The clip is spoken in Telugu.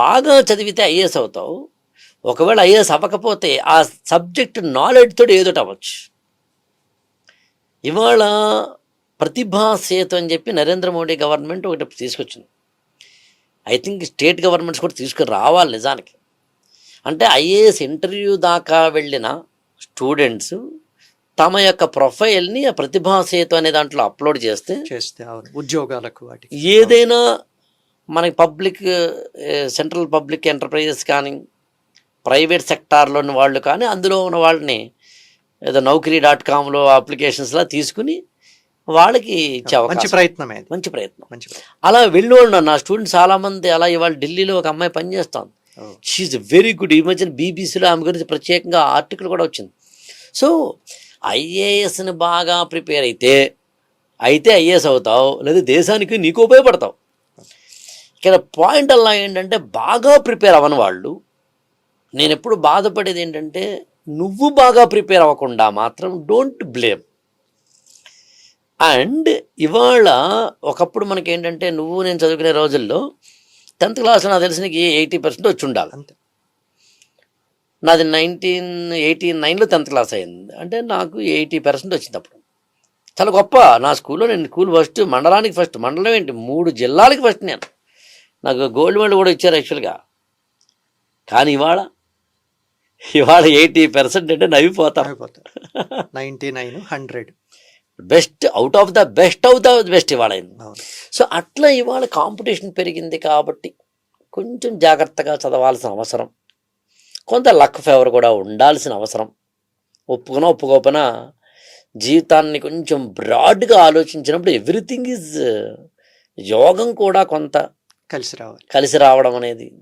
బాగా చదివితే ఐఏఎస్ అవుతావు. ఒకవేళ ఐఏఎస్ అవ్వకపోతే ఆ సబ్జెక్ట్ నాలెడ్జ్ తోటి ఏదోటి అవ్వచ్చు. ఇవాళ ప్రతిభా సేతు అని చెప్పి నరేంద్ర మోడీ గవర్నమెంట్ ఒకటి తీసుకొచ్చింది. ఐ థింక్ స్టేట్ గవర్నమెంట్స్ కూడా తీసుకురావాలి నిజానికి. అంటే ఐఏఎస్ ఇంటర్వ్యూ దాకా వెళ్ళిన స్టూడెంట్స్ తమ యొక్క ప్రొఫైల్ని ఆ ప్రతిభా సేతు అనే దాంట్లో అప్లోడ్ చేస్తే అవును, ఉద్యోగాలకు వాటికి ఏదైనా మనకి పబ్లిక్ సెంట్రల్ పబ్లిక్ ఎంటర్ప్రైజెస్ కానీ ప్రైవేట్ సెక్టార్లోని వాళ్ళు కానీ అందులో ఉన్న వాళ్ళని ఏదో Naukri.comలో అప్లికేషన్స్లా తీసుకుని వాళ్ళకి ఇచ్చే మంచి అవకాశం. ప్రయత్నం. అలా వెళ్ళి వాళ్ళు నా స్టూడెంట్స్ చాలామంది అలా ఇవాళ ఢిల్లీలో ఒక అమ్మాయి పనిచేస్తాను. She very good. ఈ మధ్యన బీబీసీలో ఆమె గురించి ప్రత్యేకంగా ఆర్టికల్ కూడా వచ్చింది. సో ఐఏఎస్ని బాగా ప్రిపేర్ అయితే ఐఏఎస్ అవుతావు, లేదా దేశానికి నీకు ఉపయోగపడతావు. ఇక్కడ పాయింట్ అలా ఏంటంటే బాగా ప్రిపేర్ అవ్వని వాళ్ళు, నేను ఎప్పుడు బాధపడేది ఏంటంటే నువ్వు బాగా ప్రిపేర్ అవ్వకుండా మాత్రం డోంట్ బ్లేమ్. అండ్ ఇవాళ ఒకప్పుడు మనకి ఏంటంటే నువ్వు నేను చదువుకునే రోజుల్లో 10th క్లాస్లో నాకు తెలిసి నీకు 80% వచ్చి ఉండాలి. నాది 1989లో 10th క్లాస్ అయింది అంటే నాకు 80% వచ్చింది. అప్పుడు చాలా గొప్ప. నా స్కూల్లో నేను స్కూల్ ఫస్ట్, మండలానికి ఫస్ట్, మండలం ఏంటి 3 జిల్లాలకి ఫస్ట్. నాకు గోల్డ్ మెడల్ కూడా ఇచ్చారు యాక్చువల్గా. కానీ ఇవాళ 80% అంటే నవ్విపోతాం. 99, 100 best out of the best ఇవాళ అయింది. సో అట్లా ఇవాళ కాంపిటీషన్ పెరిగింది కాబట్టి కొంచెం జాగ్రత్తగా చదవాల్సిన అవసరం, కొంత లక్ ఫేవర్ కూడా ఉండాల్సిన అవసరం. ఒప్పుకోకపోయినా జీవితాన్ని కొంచెం బ్రాడ్గా ఆలోచించినప్పుడు ఎవ్రీథింగ్ ఈజ్ యోగం కూడా కొంత కలిసి రావడం అనేది